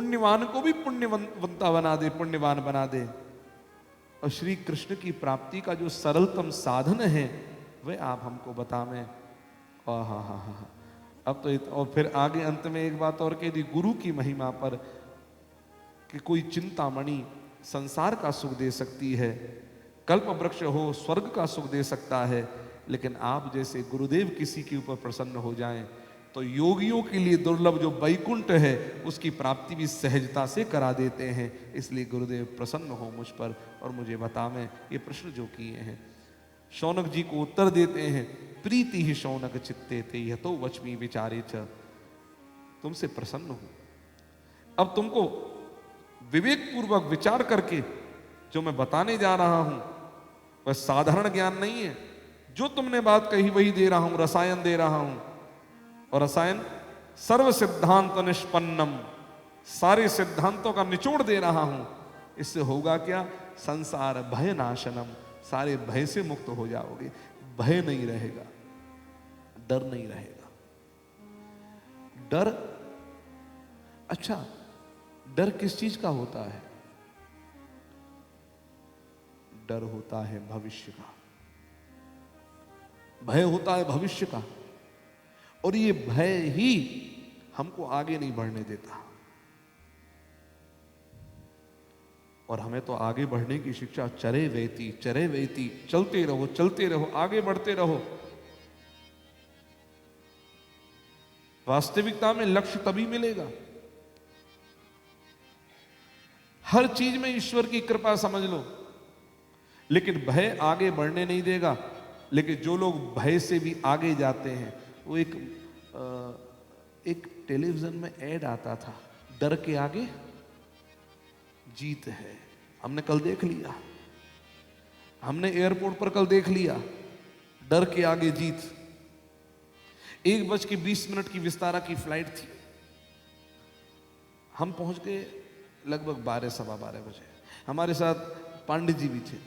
पुण्यवान को भी पुण्यवंता बना दे, पुण्यवान बना दे। और श्री कृष्ण की प्राप्ति का जो सरलतम साधन है वह आप हमको बतावें। हा। अब तो और फिर आगे अंत में एक बात और कह दी गुरु की महिमा पर, कि कोई चिंतामणि संसार का सुख दे सकती है, कल्प वृक्ष हो स्वर्ग का सुख दे सकता है, लेकिन आप जैसे गुरुदेव किसी के ऊपर प्रसन्न हो जाएं तो योगियों के लिए दुर्लभ जो वैकुंठ है उसकी प्राप्ति भी सहजता से करा देते हैं। इसलिए गुरुदेव प्रसन्न हो मुझ पर और मुझे बतावें ये प्रश्न जो किए हैं। शौनक जी को उत्तर देते हैं, प्रीति ही शौनक चित्ते ते यतो वचमी विचारे च, तुमसे प्रसन्न हूं। अब तुमको विवेक पूर्वक विचार करके जो मैं बताने जा रहा हूं वह साधारण ज्ञान नहीं है। जो तुमने बात कही वही दे रहा हूं, रसायन दे रहा हूं। और रसायन सर्व सिद्धांत निष्पन्नम, सारे सिद्धांतों का निचोड़ दे रहा हूं। इससे होगा क्या? संसार भय नाशनम, सारे भय से मुक्त हो जाओगे। भय नहीं रहेगा, डर नहीं रहेगा। डर, अच्छा डर किस चीज का होता है? डर होता है भविष्य का, भय होता है भविष्य का। और ये भय ही हमको आगे नहीं बढ़ने देता। और हमें तो आगे बढ़ने की शिक्षा चरे वेती, चलते रहो चलते रहो, आगे बढ़ते रहो। वास्तविकता में लक्ष्य तभी मिलेगा, हर चीज में ईश्वर की कृपा समझ लो, लेकिन भय आगे बढ़ने नहीं देगा। लेकिन जो लोग भय से भी आगे जाते हैं, वो एक टेलीविजन में ऐड आता था, डर के आगे जीत है। हमने कल देख लिया, हमने एयरपोर्ट पर कल देख लिया, डर के आगे जीत। 1:20 की विस्तारा की फ्लाइट थी, हम पहुंच गए लगभग 12-12:15 बजे। हमारे साथ पांडे जी भी थे।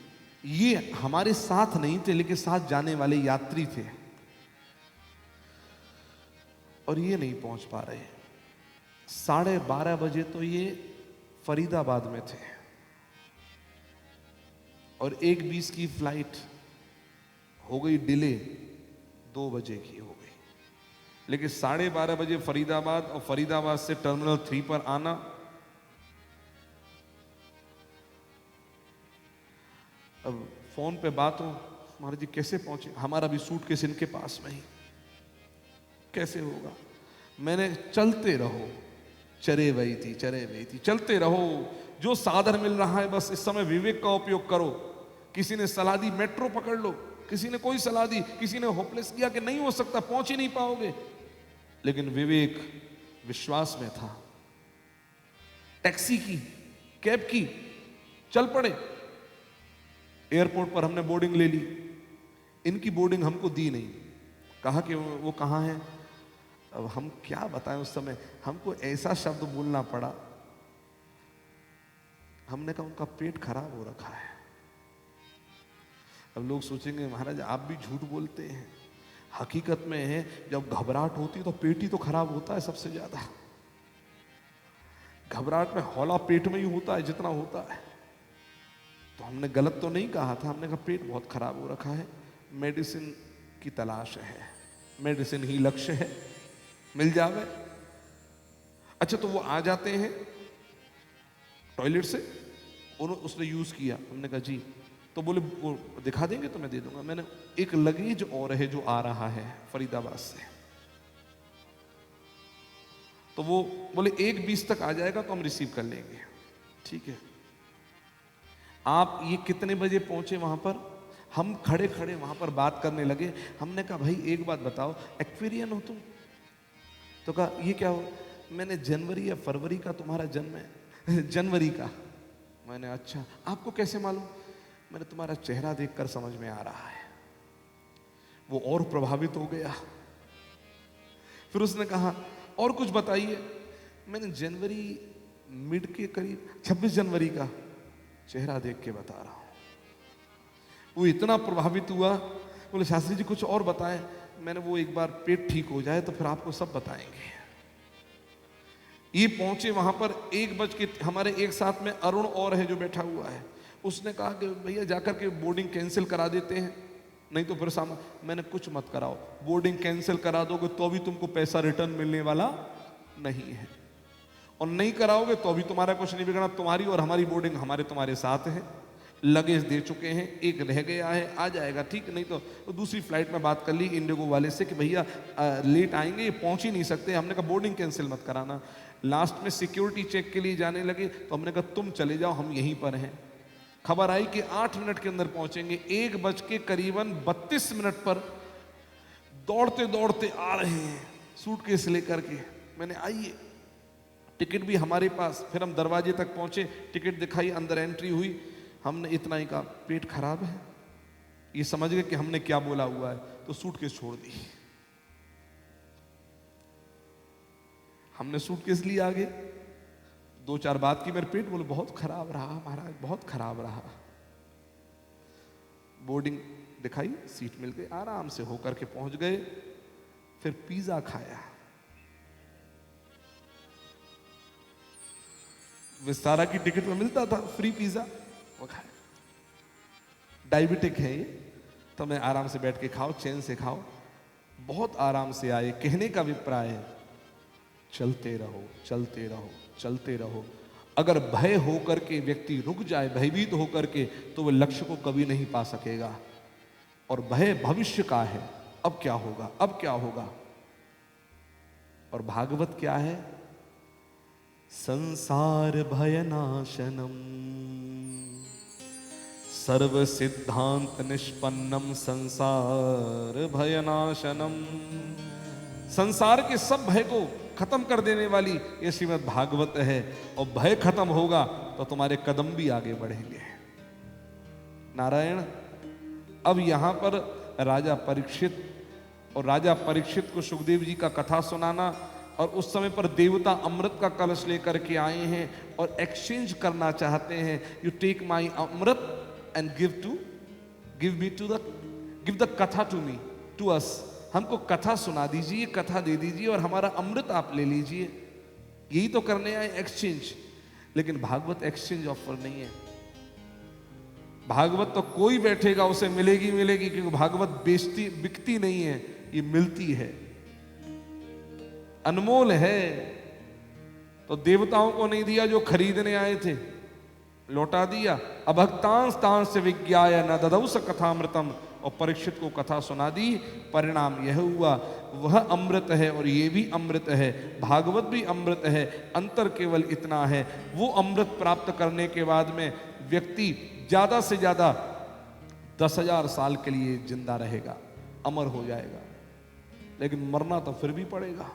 ये हमारे साथ नहीं थे, लेकिन साथ जाने वाले यात्री थे, और ये नहीं पहुंच पा रहे। 12:30 बजे तो ये फरीदाबाद में थे, और 1:20 की फ्लाइट हो गई डिले, 2 बजे की हो गई। लेकिन 12:30 बजे फरीदाबाद, और फरीदाबाद से टर्मिनल 3 पर आना। अब फोन पे बात हो, महाराज जी कैसे पहुंचे? हमारा भी सूटकेस इनके पास में ही, कैसे होगा? मैंने चलते रहो, चरे वही थी, चलते रहो। जो साधन मिल रहा है बस इस समय विवेक का उपयोग करो। किसी ने सलाह दी मेट्रो पकड़ लो, किसी ने कोई सलाह दी, किसी ने होपलेस किया कि नहीं हो सकता, पहुंच ही नहीं पाओगे। लेकिन विवेक विश्वास में था। टैक्सी की, कैब की, चल पड़े। एयरपोर्ट पर हमने बोर्डिंग ले ली, इनकी बोर्डिंग हमको दी नहीं, कहा कि वो कहाँ है। अब हम क्या बताएं, उस समय हमको ऐसा शब्द बोलना पड़ा। हमने कहा उनका पेट खराब हो रखा है। अब लोग सोचेंगे महाराज आप भी झूठ बोलते हैं। हकीकत में है, जब घबराहट होती है तो पेट ही तो खराब होता है सबसे ज्यादा। घबराहट में हौला पेट में ही होता है जितना होता है। तो हमने गलत तो नहीं कहा था, हमने कहा पेट बहुत खराब हो रखा है, मेडिसिन की तलाश है, मेडिसिन ही लक्ष्य है, मिल जावे। अच्छा तो वो आ जाते हैं टॉयलेट से, उसने यूज किया। हमने कहा जी, तो बोले वो दिखा देंगे तो मैं दे दूंगा। मैंने एक लगेज और है जो आ रहा है फरीदाबाद से, तो वो बोले 1:20 तक आ जाएगा तो हम रिसीव कर लेंगे। ठीक है, आप ये कितने बजे पहुंचे वहां पर? हम खड़े खड़े वहां पर बात करने लगे। हमने कहा भाई एक बात बताओ, एक्वेरियन हो तुम? तो कहा ये क्या हो? मैंने जनवरी या फरवरी का तुम्हारा जन्म है। जनवरी का। मैंने अच्छा, आपको कैसे मालूम? मैंने तुम्हारा चेहरा देखकर समझ में आ रहा है। वो और प्रभावित हो गया। फिर उसने कहा और कुछ बताइए। मैंने जनवरी मिड के करीब 26 जनवरी का चेहरा देख के बता रहा हूं। वो इतना प्रभावित हुआ, बोले शास्त्री जी कुछ और बताएं। मैंने वो एक बार पेट ठीक हो जाए तो फिर आपको सब बताएंगे। ये पहुंचे वहां पर 1 बज के, हमारे एक साथ में अरुण और है जो बैठा हुआ है, उसने कहा कि भैया जाकर के बोर्डिंग कैंसिल करा देते हैं, नहीं तो फिर सामान। मैंने कुछ मत कराओ, बोर्डिंग कैंसिल करा दोगे तो भी तुमको पैसा रिटर्न मिलने वाला नहीं है, और नहीं कराओगे तो भी तुम्हारा कुछ नहीं बिगड़ना, तुम्हारी और हमारी बोर्डिंग हमारे तुम्हारे साथ है। लगेज दे चुके हैं, एक रह गया है, आ जाएगा ठीक, नहीं तो दूसरी फ्लाइट में बात कर ली इंडिगो वाले से कि भैया लेट आएंगे, ये पहुंच ही नहीं सकते। हमने कहा बोर्डिंग कैंसिल मत कराना। लास्ट में सिक्योरिटी चेक के लिए जाने लगे तो हमने कहा तुम चले जाओ, हम यहीं पर हैं। खबर आई कि 8 मिनट के अंदर पहुंचेंगे। 1 बज के करीबन 32 मिनट पर दौड़ते दौड़ते आ रहे हैं सूटकेस लेकर के। मैंने आइए, टिकट भी हमारे पास। फिर हम दरवाजे तक पहुंचे, टिकट दिखाई, अंदर एंट्री हुई। हमने इतना ही कहा पेट खराब है, ये समझ गए कि हमने क्या बोला हुआ है, तो सूटकेस छोड़ दी। हमने सूटकेस ली आगे, 2-4 बात की, मेरे पेट, बोले बहुत खराब रहा महाराज, बहुत खराब रहा। बोर्डिंग दिखाई, सीट मिल गई, आराम से होकर के पहुंच गए। फिर पिज्जा खाया, विस्तारा की टिकट में मिलता था फ्री पिज्जा, वो खाया। डायबिटिक है ये, तो मैं आराम से बैठ के खाओ, चैन से खाओ। बहुत आराम से आए। कहने का अभिप्राय है चलते रहो, चलते रहो, चलते रहो। अगर भय होकर के व्यक्ति रुक जाए, भयभीत होकर के, तो वह लक्ष्य को कभी नहीं पा सकेगा। और भय भविष्य का है, अब क्या होगा, अब क्या होगा। और भागवत क्या है, संसार भयनाशनम सर्व सिद्धांत निष्पन्नम संसार भयनाशनम। संसार के सब भय को खत्म कर देने वाली ये श्रीमद् भागवत है। और भय खत्म होगा तो तुम्हारे कदम भी आगे बढ़ेंगे। नारायण। अब यहां पर राजा परीक्षित, और राजा परीक्षित को सुखदेव जी का कथा सुनाना, और उस समय पर देवता अमृत का कलश लेकर के आए हैं और एक्सचेंज करना चाहते हैं। You take my amrit and give the katha to me, to us. हमको कथा सुना दीजिए, कथा दे दीजिए, और हमारा अमृत आप ले लीजिए। यही तो करने आए, एक्सचेंज। लेकिन भागवत एक्सचेंज ऑफर नहीं है। भागवत तो कोई बैठेगा उसे मिलेगी मिलेगी, क्योंकि भागवत बेचती बिकती नहीं है, ये मिलती है, अनमोल है। तो देवताओं को नहीं दिया जो खरीदने आए थे, लौटा दिया। अभक्तांस तांस विज्ञाय न ददौ स कथामृतम। और परीक्षित को कथा सुना दी। परिणाम यह हुआ, वह अमृत है और ये भी अमृत है, भागवत भी अमृत है। अंतर केवल इतना है, वो अमृत प्राप्त करने के बाद में व्यक्ति ज्यादा से ज्यादा 10,000 साल के लिए जिंदा रहेगा, अमर हो जाएगा। लेकिन मरना तो फिर भी पड़ेगा।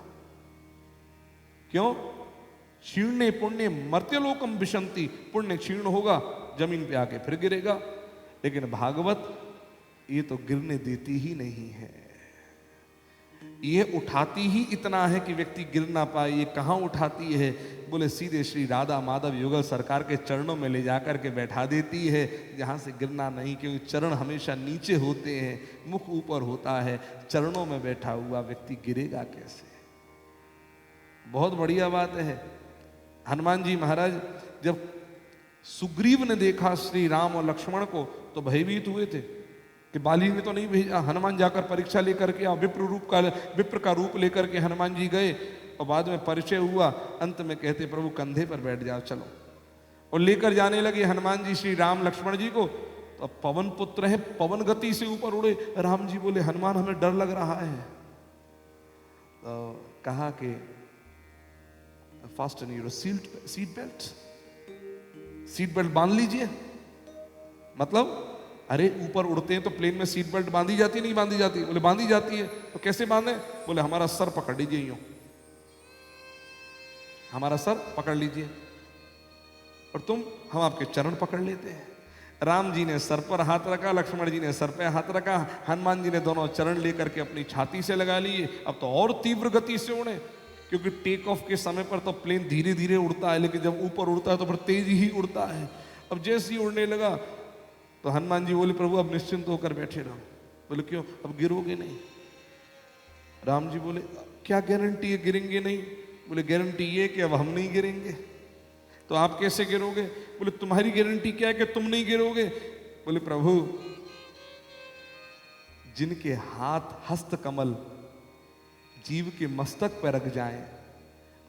क्यों? क्षीणे पुण्य मर्त्यलोकम विशंति। पुण्य क्षीण होगा, जमीन पे आके फिर गिरेगा। लेकिन भागवत ये तो गिरने देती ही नहीं है, ये उठाती ही इतना है कि व्यक्ति गिर ना पाए। ये कहां उठाती है? बोले सीधे श्री राधा माधव युगल सरकार के चरणों में ले जाकर के बैठा देती है, जहां से गिरना नहीं, क्योंकि चरण हमेशा नीचे होते हैं, मुख ऊपर होता है। चरणों में बैठा हुआ व्यक्ति गिरेगा कैसे? बहुत बढ़िया बात है। हनुमान जी महाराज जब सुग्रीव ने देखा श्री राम और लक्ष्मण को तो भयभीत हुए थे कि बाली ने तो नहीं भेजा। हनुमान जाकर परीक्षा लेकर के, विप्र का रूप लेकर के हनुमान जी गए, और बाद में परिचय हुआ। अंत में कहते प्रभु कंधे पर बैठ जाओ, चलो। और लेकर जाने लगे हनुमान जी श्री राम लक्ष्मण जी को। तो पवन पुत्र है, पवन गति से ऊपर उड़े। राम जी बोले हनुमान हमें डर लग रहा है। तो कहा कि fasten your seat belt, seat belt बांध लीजिए। मतलब अरे ऊपर उड़ते हैं तो प्लेन में सीट बेल्ट बांधी जाती नहीं बांधी जाती? बोले बांधी जाती है। तो कैसे बांधे? बोले हमारा सर पकड़ लीजिए, यूं हमारा सर पकड़ लीजिए, और हम आपके चरण पकड़ लेते हैं। राम जी ने सर पर हाथ रखा, लक्ष्मण जी ने सर पर हाथ रखा, हनुमान जी ने दोनों चरण लेकर के अपनी छाती से लगा लिए। अब तो और तीव्र गति से उड़े, क्योंकि टेक ऑफ के समय पर तो प्लेन धीरे धीरे उड़ता है, लेकिन जब ऊपर उड़ता है तो फिर तेज ही उड़ता है। अब जैसे ही उड़ने लगा तो हनुमान जी बोले प्रभु अब निश्चिंत होकर बैठे रहो। बोले क्यों? अब गिरोगे नहीं। राम जी बोले क्या गारंटी है गिरेंगे नहीं? बोले गारंटी ये कि अब हम नहीं गिरेंगे। तो आप कैसे गिरोगे? बोले तुम्हारी गारंटी क्या है कि तुम नहीं गिरोगे? बोले प्रभु, जिनके हाथ हस्त कमल जीव के मस्तक पर रख जाएं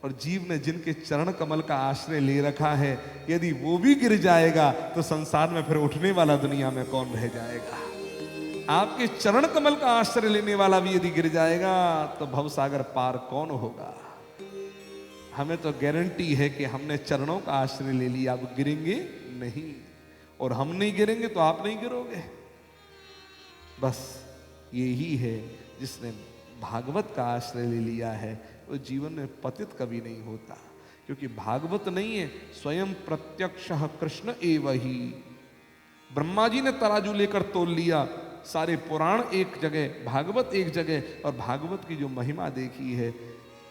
और जीव ने जिनके चरण कमल का आश्रय ले रखा है, यदि वो भी गिर जाएगा तो संसार में फिर उठने वाला दुनिया में कौन रह जाएगा? आपके चरण कमल का आश्रय लेने वाला भी यदि गिर जाएगा तो भवसागर पार कौन होगा? हमें तो गारंटी है कि हमने चरणों का आश्रय ले लिया, अब गिरेंगे नहीं, और हम नहीं गिरेंगे तो आप नहीं गिरोगे। बस यही है, जिसने भागवत का आश्रय ले लिया है वो जीवन में पतित कभी नहीं होता, क्योंकि भागवत नहीं है, स्वयं प्रत्यक्ष कृष्ण एव ही। ब्रह्मा जी ने तराजू लेकर तोल लिया, सारे पुराण एक जगह, भागवत एक जगह, और भागवत की जो महिमा देखी है,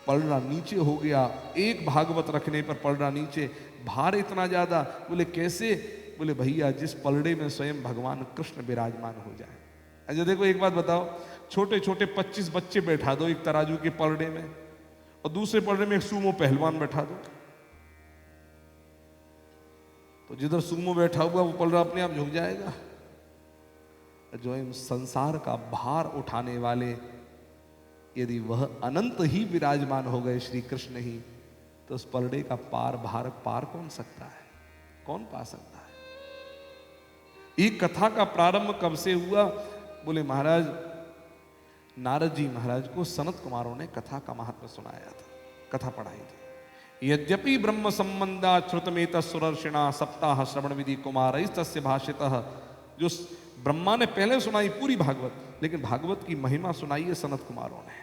पलड़ा नीचे हो गया, एक भागवत रखने पर पलड़ा नीचे, भार इतना ज्यादा। बोले कैसे? बोले भैया, जिस पलड़े में स्वयं भगवान कृष्ण विराजमान हो जाए। अच्छा देखो, एक बात बताओ, छोटे छोटे 25 बच्चे बैठा दो एक तराजू के पलड़े में, और दूसरे पलड़े में एक सूमो पहलवान बैठा दो, तो जिधर सूमो बैठा हुआ वो पलड़ा अपने आप झुक जाएगा। जो इन संसार का भार उठाने वाले, यदि वह अनंत ही विराजमान हो गए श्री कृष्ण ही, तो उस पलड़े का भार पार कौन सकता है? कौन पा सकता है? एक कथा का प्रारंभ कब से हुआ? बोले महाराज, नारद जी महाराज को सनत कुमारों ने कथा का महत्व सुनाया था, कथा पढ़ाई थी। यद्यपि ब्रह्म संबंधा श्रुतमेत सुरर्षिणा सप्ताह श्रवण विधि कुमार तस्य भाषितः। जो ब्रह्मा ने पहले सुनाई पूरी भागवत, लेकिन भागवत की महिमा सुनाई है सनत कुमारों ने।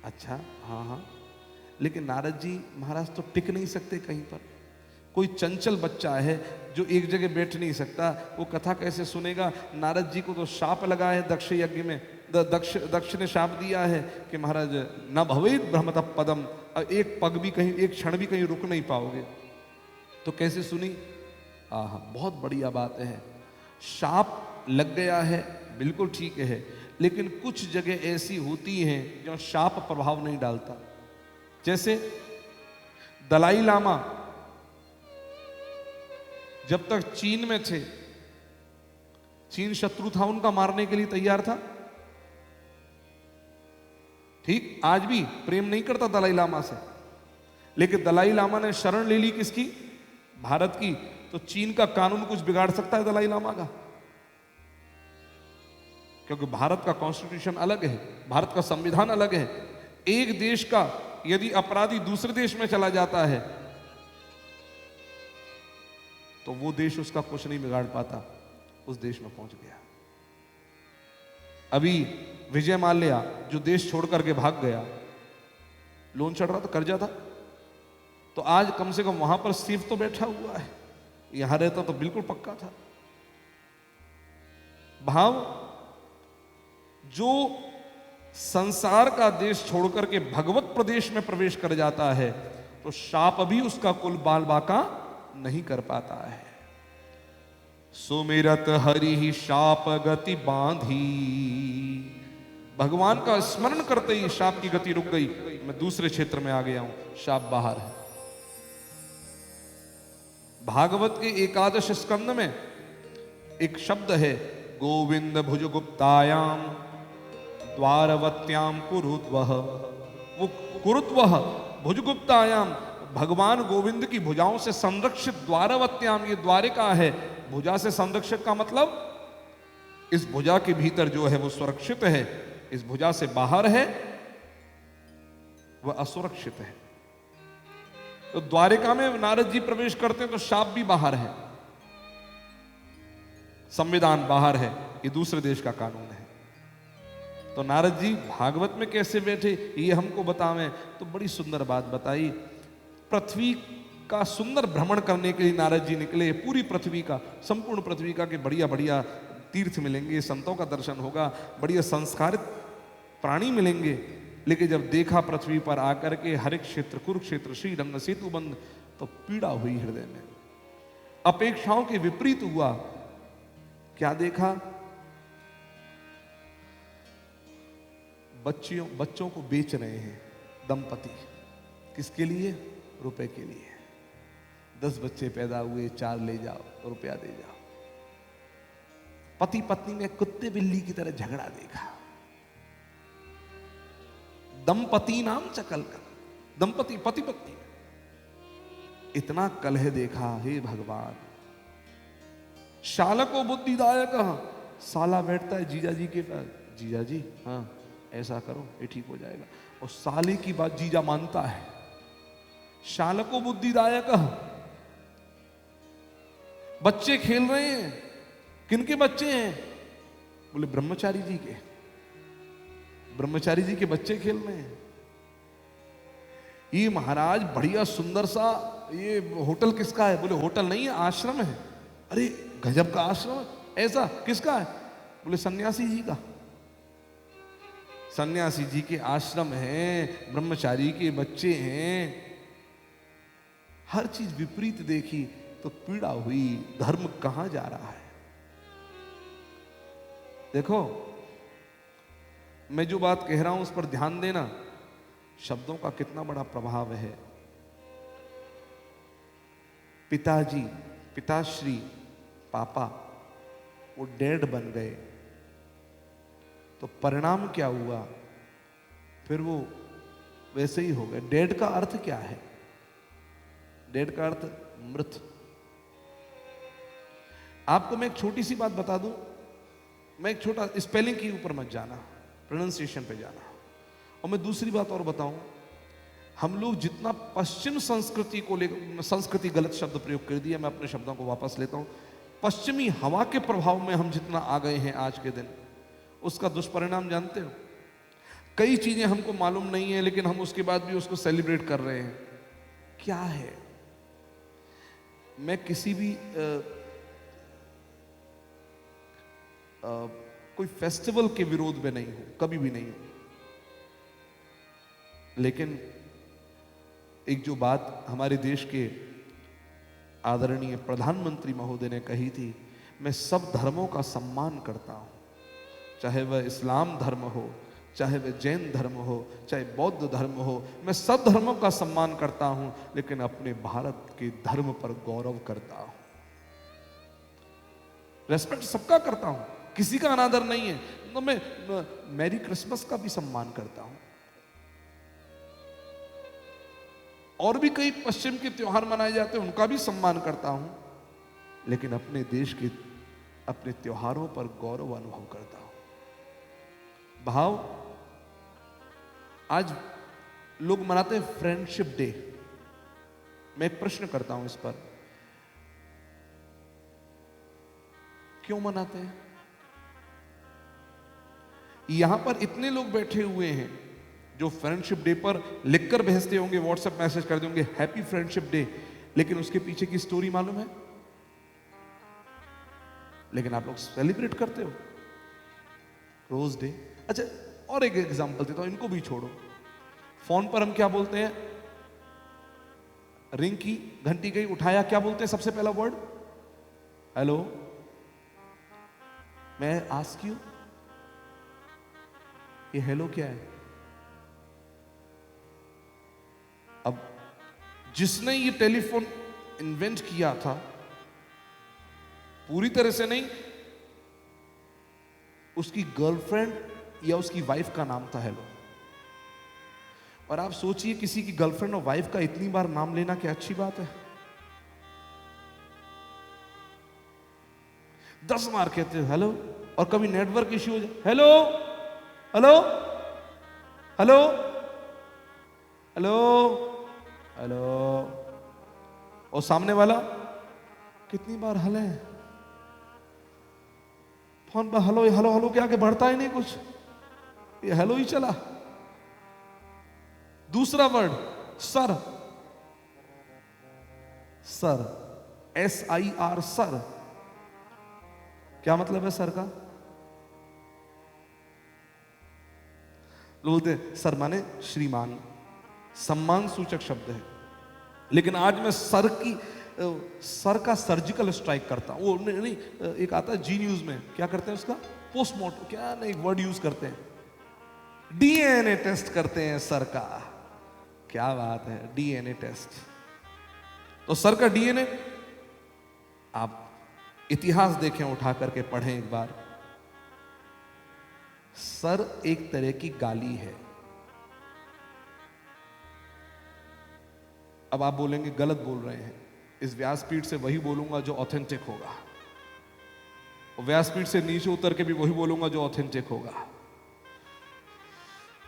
अच्छा, हाँ हाँ, लेकिन नारद जी महाराज तो टिक नहीं सकते कहीं पर। कोई चंचल बच्चा है जो एक जगह बैठ नहीं सकता, वो कथा कैसे सुनेगा? नारद जी को तो शाप लगा है दक्ष यज्ञ में, दक्ष ने शाप दिया है कि महाराज न भवेत् भ्रमतः पदम, एक पग भी कहीं, एक क्षण भी कहीं रुक नहीं पाओगे। तो कैसे सुनी? आहा, बहुत बढ़िया बात है। शाप लग गया है, बिल्कुल ठीक है, लेकिन कुछ जगह ऐसी होती हैं जो शाप प्रभाव नहीं डालता। जैसे दलाई लामा जब तक चीन में थे, चीन शत्रु था उनका, मारने के लिए तैयार था। ठीक, आज भी प्रेम नहीं करता दलाई लामा से, लेकिन दलाई लामा ने शरण ले ली किसकी? भारत की। तो चीन का कानून कुछ बिगाड़ सकता है दलाई लामा का? क्योंकि भारत का कॉन्स्टिट्यूशन अलग है, भारत का संविधान अलग है। एक देश का यदि अपराधी दूसरे देश में चला जाता है तो वो देश उसका कुछ नहीं बिगाड़ पाता, उस देश में पहुंच गया। अभी विजय माल्या जो देश छोड़ करके भाग गया, लोन चढ़ रहा था, कर्जा था, तो आज कम से कम वहां पर सेफ तो बैठा हुआ है, यहां रहता तो बिल्कुल पक्का था। भाव, जो संसार का देश छोड़कर के भगवत प्रदेश में प्रवेश कर जाता है तो शाप भी उसका कुल बाल बाका नहीं कर पाता है। सुमिरत हरि ही शाप गति बांधी, भगवान का स्मरण करते ही शाप की गति रुक गई। मैं दूसरे क्षेत्र में आ गया हूं, शाप बाहर है। भागवत के 11 स्कंद में एक शब्द है, गोविंद भुजगुप्तायाम द्वारवत्याम कुरुद्वः। वो कुरुद्वः भुजगुप्तायाम, भगवान गोविंद की भुजाओं से संरक्षित, द्वारवत्याम, ये द्वारिका है, भुजा से संरक्षित का मतलब इस भुजा के भीतर जो है वो सुरक्षित है, इस भुजा से बाहर है वह असुरक्षित है। तो द्वारिका में नारद जी प्रवेश करते हैं तो शाप भी बाहर है, संविधान बाहर है, ये दूसरे देश का कानून है। तो नारद जी भागवत में कैसे बैठे ये हमको बतावें, तो बड़ी सुंदर बात बताई। पृथ्वी का सुंदर भ्रमण करने के लिए नारद जी निकले, पूरी पृथ्वी का, संपूर्ण पृथ्वी का, के बढ़िया बढ़िया तीर्थ मिलेंगे, संतों का दर्शन होगा, बढ़िया संस्कारित प्राणी मिलेंगे। लेकिन जब देखा पृथ्वी पर आकर के हरिक क्षेत्र, कुरुक्षेत्र, श्रीरंग, सेतुबंध, तो पीड़ा हुई हृदय में, अपेक्षाओं के विपरीत हुआ। क्या देखा? बच्चों को बेच रहे हैं, दंपति, किसके लिए? रुपए के लिए। 10 बच्चे पैदा हुए, 4 ले जाओ, रुपया दे जाओ। पति पत्नी ने कुत्ते बिल्ली की तरह झगड़ा देखा। दंपति नाम चकल का, दंपति पति पत्नी इतना कलह देखा, हे भगवान। शालको बुद्धिदायक, साला बैठता है जीजा जी के पास, जीजा जी हाँ ऐसा करो ये ठीक हो जाएगा, और साले की बात जीजा मानता है। शालको बुद्धिदायक, बच्चे खेल रहे हैं, किनके बच्चे हैं? बोले ब्रह्मचारी जी के, ब्रह्मचारी जी के बच्चे खेल रहे हैं। ये महाराज बढ़िया सुंदर सा, ये होटल किसका है? बोले होटल नहीं है, आश्रम है। अरे गजब का आश्रम, ऐसा किसका है? बोले सन्यासी जी का। सन्यासी जी के आश्रम है, ब्रह्मचारी के बच्चे हैं। हर चीज विपरीत देखी तो पीड़ा हुई, धर्म कहां जा रहा है? देखो मैं जो बात कह रहा हूं उस पर ध्यान देना, शब्दों का कितना बड़ा प्रभाव है। पिताजी, पिताश्री, पापा वो डैड बन गए तो परिणाम क्या हुआ? फिर वो वैसे ही हो गए। डैड का अर्थ क्या है? डैड का अर्थ मृत। आपको मैं एक छोटी सी बात बता दूं, मैं एक छोटा स्पेलिंग के ऊपर मत जाना, प्रोनाउंसिएशन पे जाना। और मैं दूसरी बात और बताऊं, हम लोग जितना पश्चिम संस्कृति को लेकर, संस्कृति गलत शब्द प्रयोग कर दिया, मैं अपने शब्दों को वापस लेता हूं। पश्चिमी हवा के प्रभाव में हम जितना आ गए हैं आज के दिन, उसका दुष्परिणाम जानते हो? कई चीजें हमको मालूम नहीं है लेकिन हम उसके बाद भी उसको सेलिब्रेट कर रहे हैं। क्या है? मैं किसी भी कोई फेस्टिवल के विरोध में नहीं हूं, कभी भी नहीं हूं, लेकिन एक जो बात हमारे देश के आदरणीय प्रधानमंत्री महोदय ने कही थी, मैं सब धर्मों का सम्मान करता हूं, चाहे वह इस्लाम धर्म हो, चाहे वह जैन धर्म हो, चाहे बौद्ध धर्म हो, मैं सब धर्मों का सम्मान करता हूं, लेकिन अपने भारत के धर्म पर गौरव करता हूं। रेस्पेक्ट सबका करता हूं, किसी का अनादर नहीं है। तो मैं मैरी क्रिसमस का भी सम्मान करता हूं, और भी कई पश्चिम के त्योहार मनाए जाते हैं उनका भी सम्मान करता हूं, लेकिन अपने देश के अपने त्योहारों पर गौरव अनुभव करता हूं। भाव, आज लोग मनाते हैं फ्रेंडशिप डे। मैं एक प्रश्न करता हूं इस पर, क्यों मनाते हैं? यहां पर इतने लोग बैठे हुए हैं जो फ्रेंडशिप डे पर लिखकर भेजते होंगे, व्हाट्सएप मैसेज कर देंगे हैप्पी फ्रेंडशिप डे, लेकिन उसके पीछे की स्टोरी मालूम है? लेकिन आप लोग सेलिब्रेट करते हो रोज डे। अच्छा, और एक एग्जांपल देता हूं, इनको भी छोड़ो। फोन पर हम क्या बोलते हैं? रिंग की, घंटी गई, उठाया, क्या बोलते हैं सबसे पहला वर्ड? हेलो। मैं आस्क यू, ये हेलो क्या है? अब जिसने ये टेलीफोन इन्वेंट किया था, पूरी तरह से नहीं, उसकी गर्लफ्रेंड या उसकी वाइफ का नाम था हेलो। और आप सोचिए, किसी की गर्लफ्रेंड और वाइफ का इतनी बार नाम लेना क्या अच्छी बात है? 10 बार कहते हो हेलो, और कभी नेटवर्क इश्यू हो जाए, hello hello hello hello hello, और सामने वाला कितनी बार हले फोन पर, हेलो हेलो हेलो के आगे बढ़ता ही नहीं कुछ, ये हेलो ही चला। दूसरा word sir, sir, SIR, sir, क्या मतलब है सर का? लोग बोलते हैं सर माने श्रीमान, सम्मान सूचक शब्द है, लेकिन आज मैं सर का सर्जिकल स्ट्राइक करता हूं। वो नहीं, एक आता है जी न्यूज में, क्या करते हैं उसका? पोस्टमार्टम, क्या नहीं, एक वर्ड यूज करते हैं, DNA टेस्ट करते हैं सर का। क्या बात है, डीएनए टेस्ट। तो सर का डीएनए आप इतिहास देखें, उठा करके पढ़ें एक बार। सर एक तरह की गाली है। अब आप बोलेंगे गलत बोल रहे हैं, इस व्यासपीठ से वही बोलूंगा जो ऑथेंटिक होगा, और व्यासपीठ से नीचे उतर के भी वही बोलूंगा जो ऑथेंटिक होगा।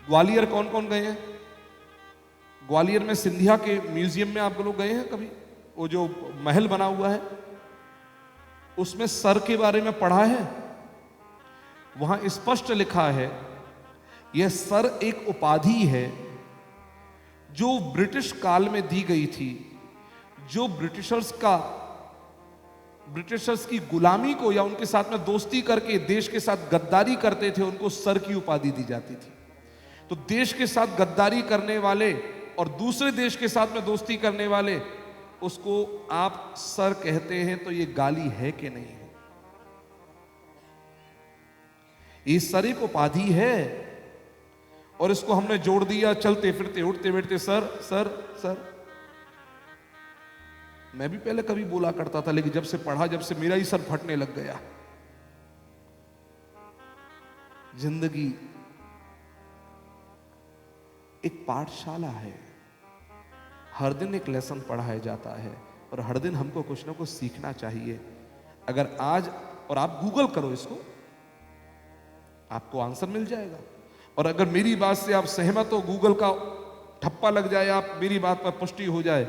ग्वालियर कौन कौन गए हैं? ग्वालियर में सिंधिया के म्यूजियम में आप लोग गए हैं कभी? वो जो महल बना हुआ है, उसमें सर के बारे में पढ़ा है। वहां स्पष्ट लिखा है, यह सर एक उपाधि है जो ब्रिटिश काल में दी गई थी। जो ब्रिटिशर्स की गुलामी को या उनके साथ में दोस्ती करके देश के साथ गद्दारी करते थे, उनको सर की उपाधि दी जाती थी। तो देश के साथ गद्दारी करने वाले और दूसरे देश के साथ में दोस्ती करने वाले, उसको आप सर कहते हैं, तो ये गाली है कि नहीं है? ये सर एक उपाधि है, और इसको हमने जोड़ दिया चलते फिरते उठते बैठते सर सर सर। मैं भी पहले कभी बोला करता था, लेकिन जब से पढ़ा, जब से मेरा ही सर फटने लग गया। जिंदगी एक पाठशाला है, हर दिन एक लेसन पढ़ाया जाता है, और हर दिन हमको कुछ ना कुछ सीखना चाहिए। अगर आज, और आप गूगल करो इसको, आपको आंसर मिल जाएगा। और अगर मेरी बात से आप सहमत हो, गूगल का ठप्पा लग जाए, आप मेरी बात पर पुष्टि हो जाए,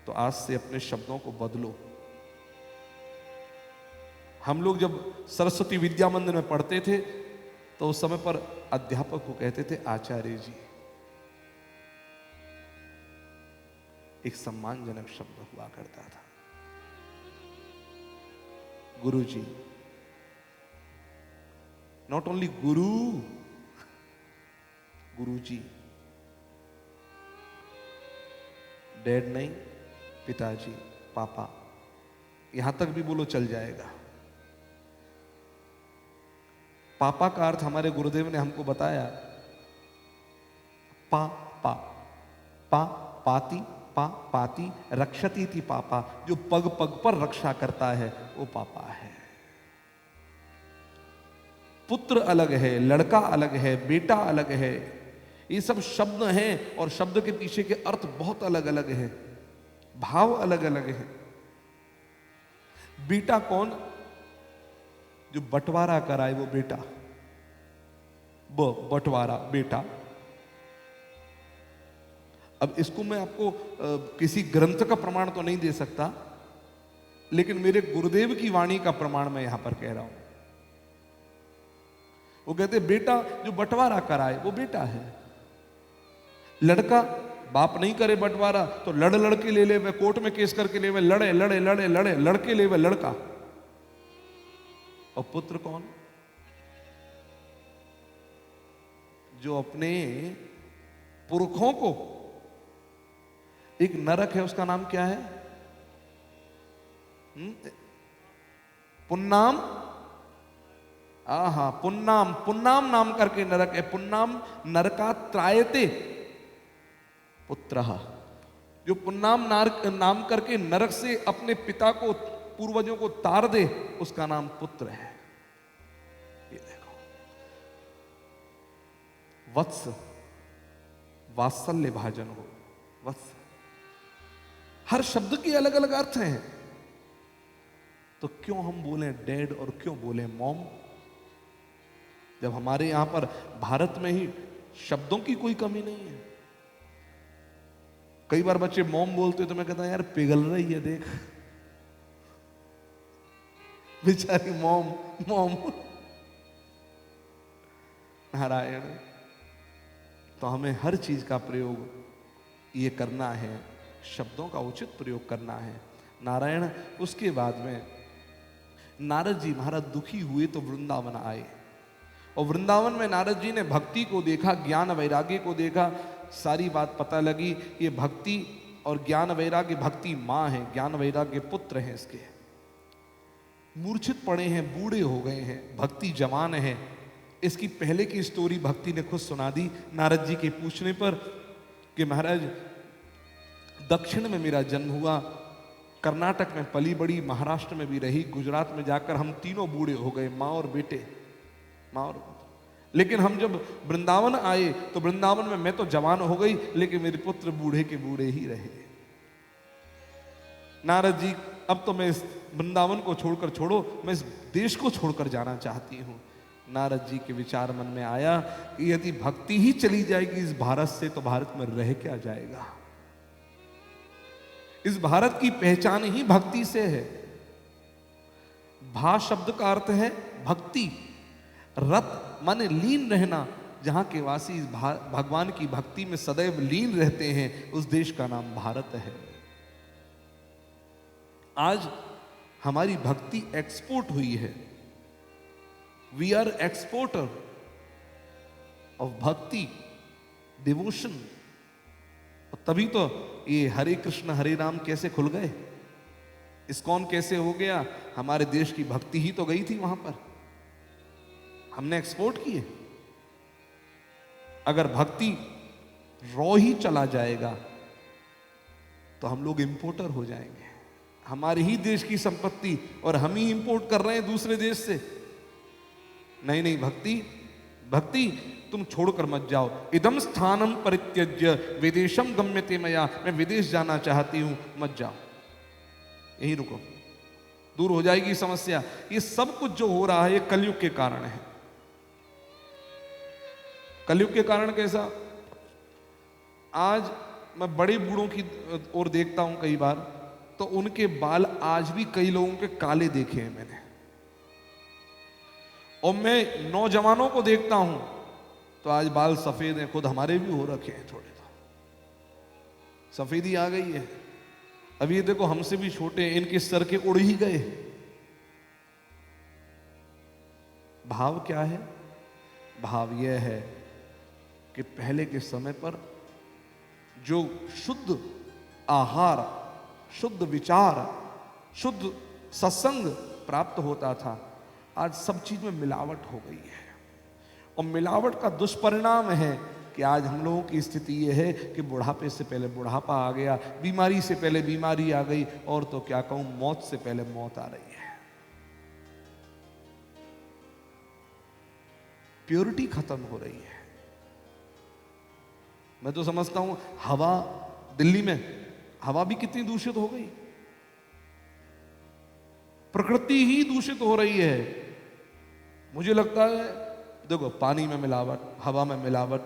तो आज से अपने शब्दों को बदलो। हम लोग जब सरस्वती विद्या मंदिर में पढ़ते थे, तो उस समय पर अध्यापक को कहते थे आचार्य जी। एक सम्मानजनक शब्द हुआ करता था। गुरु जी, not only Guru, Guru ji. Dad नहीं, पिताजी, पापा, यहां तक भी बोलो चल जाएगा। पापा का अर्थ हमारे गुरुदेव ने हमको बताया, पा पा पा पाती पा पाती रक्षती थी पापा। जो पग पग पर रक्षा करता है वो पापा है। पुत्र अलग है, लड़का अलग है, बेटा अलग है। ये सब शब्द हैं, और शब्द के पीछे के अर्थ बहुत अलग अलग हैं, भाव अलग अलग है। बेटा कौन? जो बंटवारा कराए वो बेटा, बंटवारा बेटा। अब इसको मैं आपको किसी ग्रंथ का प्रमाण तो नहीं दे सकता, लेकिन मेरे गुरुदेव की वाणी का प्रमाण मैं यहां पर कह रहा हूं। वो कहते बेटा जो बंटवारा कराए वो बेटा है। लड़का, बाप नहीं करे बंटवारा तो लड़ लड़के ले ले, वे कोर्ट में केस करके ले, वे लड़े लड़े लड़े लड़े लड़के ले, वे लड़का। और पुत्र कौन? जो अपने पुरखों को, एक नरक है उसका नाम क्या है? पुन्नाम। आहा, पुन्नाम, पुन्नाम नाम करके नरक है। पुन्नाम नरका त्रायते पुत्र। जो पुन्नाम नाम करके नरक से अपने पिता को, पूर्वजों को तार दे, उसका नाम पुत्र है। ये देखो, वत्स, वात्सल्य भाजन हो, वत्स। हर शब्द के अलग अलग अर्थ हैं। तो क्यों हम बोले डैड और क्यों बोले मॉम, जब हमारे यहां पर भारत में ही शब्दों की कोई कमी नहीं है। कई बार बच्चे मॉम बोलते तो मैं कहता यार पिघल रही है देख, बेचारी मॉम मॉम। नारायण। तो हमें हर चीज का प्रयोग ये करना है, शब्दों का उचित प्रयोग करना है। नारायण। उसके बाद में नारद जी महाराज दुखी हुए तो वृंदावन आए, और वृंदावन में नारद जी ने भक्ति को देखा, ज्ञान वैराग्य को देखा। सारी बात पता लगी, ये भक्ति और ज्ञान वैराग्य, भक्ति मां है, ज्ञान वैराग्य पुत्र हैं इसके। मूर्छित पड़े हैं, बूढ़े हो गए हैं, भक्ति जवान है। इसकी पहले की स्टोरी भक्ति ने खुद सुना दी नारद जी के पूछने पर। कि महाराज दक्षिण में मेरा जन्म हुआ, कर्नाटक में पली बड़ी, महाराष्ट्र में भी रही, गुजरात में जाकर हम तीनों बूढ़े हो गए, माँ और बेटे, माँ और। लेकिन हम जब वृंदावन आए तो वृंदावन में मैं तो जवान हो गई, लेकिन मेरे पुत्र बूढ़े के बूढ़े ही रहे। नारद जी, अब तो मैं इस वृंदावन को छोड़कर, छोड़ो, मैं इस देश को छोड़कर जाना चाहती हूं। नारद जी के विचार मन में आया कि यदि भक्ति ही चली जाएगी इस भारत से, तो भारत में रह क्या जाएगा। इस भारत की पहचान ही भक्ति से है। भा शब्द का अर्थ है भक्ति, रत माने लीन रहना। जहां के वासी इस भगवान की भक्ति में सदैव लीन रहते हैं, उस देश का नाम भारत है। आज हमारी भक्ति एक्सपोर्ट हुई है। वी आर एक्सपोर्टर ऑफ भक्ति, डिवोशन। तभी तो ये हरे कृष्ण हरे राम कैसे खुल गए, इस्कॉन कैसे हो गया, हमारे देश की भक्ति ही तो गई थी वहां पर, हमने एक्सपोर्ट किए। अगर भक्ति रॉ ही चला जाएगा तो हम लोग इंपोर्टर हो जाएंगे। हमारे ही देश की संपत्ति और हम ही इंपोर्ट कर रहे हैं दूसरे देश से। नहीं नहीं, भक्ति भक्ति तुम छोड़कर मत जाओ। इदम स्थानम परित्यज्य विदेशम गम्यते मया, मैं विदेश जाना चाहती हूं, मत जाओ, यहीं रुको, दूर हो जाएगी समस्या। ये सब कुछ जो हो रहा है ये कलयुग के कारण है। कलयुग के कारण कैसा? आज मैं बड़े बूढ़ों की ओर देखता हूं कई बार, तो उनके बाल आज भी कई लोगों के काले देखे हैं मैंने। और मैं नौजवानों को देखता हूं तो आज बाल सफेद हैं, खुद हमारे भी हो रखे हैं थोड़े, तो सफेदी आ गई है। अब ये देखो हमसे भी छोटे, इनके सर के उड़ ही गए। भाव क्या है? भाव यह है कि पहले के समय पर जो शुद्ध आहार, शुद्ध विचार, शुद्ध सत्संग प्राप्त होता था, आज सब चीज में मिलावट हो गई है। और मिलावट का दुष्परिणाम है कि आज हम लोगों की स्थिति यह है कि बुढ़ापे से पहले बुढ़ापा आ गया, बीमारी से पहले बीमारी आ गई, और तो क्या कहूं, मौत से पहले मौत आ रही है। प्योरिटी खत्म हो रही है। मैं तो समझता हूं हवा, दिल्ली में हवा भी कितनी दूषित हो गई, प्रकृति ही दूषित हो रही है। मुझे लगता है देखो, पानी में मिलावट, हवा में मिलावट,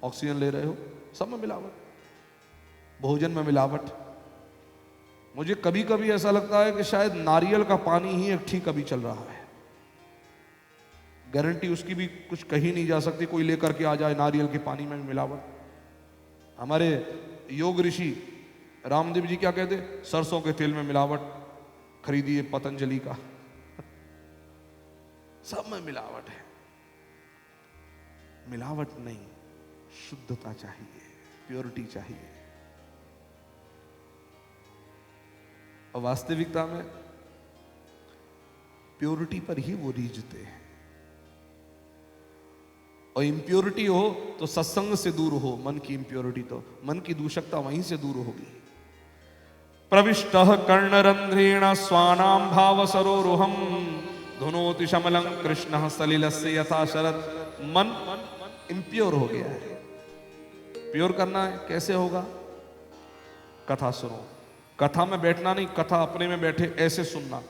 ऑक्सीजन ले रहे हो, सब में मिलावट, भोजन में मिलावट। मुझे कभी कभी ऐसा लगता है कि शायद नारियल का पानी ही एक ठीक अभी चल रहा है। गारंटी उसकी भी कुछ कही नहीं जा सकती, कोई लेकर के आ जाए नारियल के पानी में मिलावट। हमारे योग ऋषि रामदेव जी क्या कहते? सरसों के तेल में मिलावट, खरीदिए पतंजलि का। सब में मिलावट है। मिलावट नहीं, शुद्धता चाहिए, प्योरिटी चाहिए। और वास्तविकता में प्योरिटी पर ही वो रीझते हैं। और इम्प्योरिटी हो तो सत्संग से दूर हो, मन की इम्प्योरिटी, तो मन की दूषकता वहीं से दूर होगी। प्रविष्टः कर्णरंध्रेण स्वानाम भाव सरोरुहम धुनोति शमलं कृष्णः सलिलस्य यथा शरद। मन इम्प्योर हो गया है। प्योर करना है, कैसे होगा? कथा सुनो। कथा में बैठना नहीं, कथा अपने में बैठे ऐसे सुनना।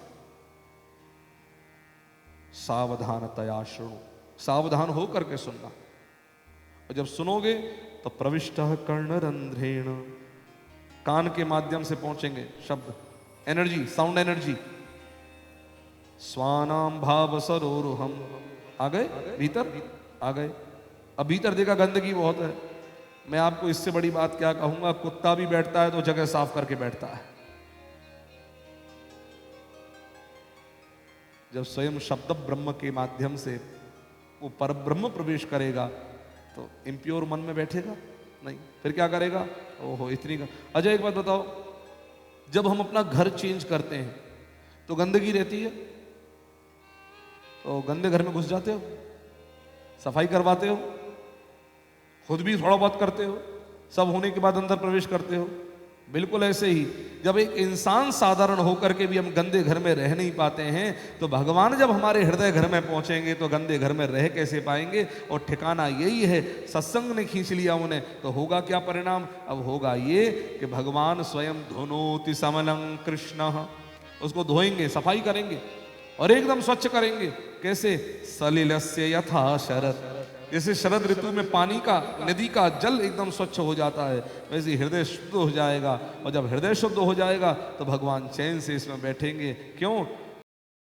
सावधानतया शृणु, सावधान हो करके सुनना। और जब सुनोगे तो प्रविष्टः कर्णरंध्रेण, कान के माध्यम से पहुंचेंगे शब्द, एनर्जी, साउंड एनर्जी। स्वानाम भाव सरोरुहम, आ गए भीतर, आ गए। अब भीतर देखा गंदगी बहुत है। मैं आपको इससे बड़ी बात क्या कहूंगा, कुत्ता भी बैठता है तो जगह साफ करके बैठता है। जब स्वयं शब्द ब्रह्म के माध्यम से वो पर ब्रह्म प्रवेश करेगा तो इम्प्योर मन में बैठेगा नहीं, फिर क्या करेगा? ओहो इतनी अच्छा, एक बात बताओ, जब हम अपना घर चेंज करते हैं तो गंदगी रहती है, तो गंदे घर में घुस जाते हो, सफाई करवाते हो, खुद भी थोड़ा बहुत करते हो, सब होने के बाद अंदर प्रवेश करते हो। बिल्कुल ऐसे ही जब एक इंसान साधारण होकर के भी हम गंदे घर में रह नहीं पाते हैं, तो भगवान जब हमारे हृदय घर में पहुंचेंगे तो गंदे घर में रह कैसे पाएंगे। और ठिकाना यही है, सत्संग ने खींच लिया उन्हें, तो होगा क्या परिणाम? अब होगा ये कि भगवान स्वयं धुनोति समलं कृष्ण, उसको धोएंगे, सफाई करेंगे और एकदम स्वच्छ करेंगे। कैसे? सलिलस्य यथा शरद, जैसे शरद ऋतु में पानी का, नदी का जल एकदम स्वच्छ हो जाता है, वैसे हृदय शुद्ध हो जाएगा। और जब हृदय शुद्ध हो जाएगा तो भगवान चैन से इसमें बैठेंगे। क्यों?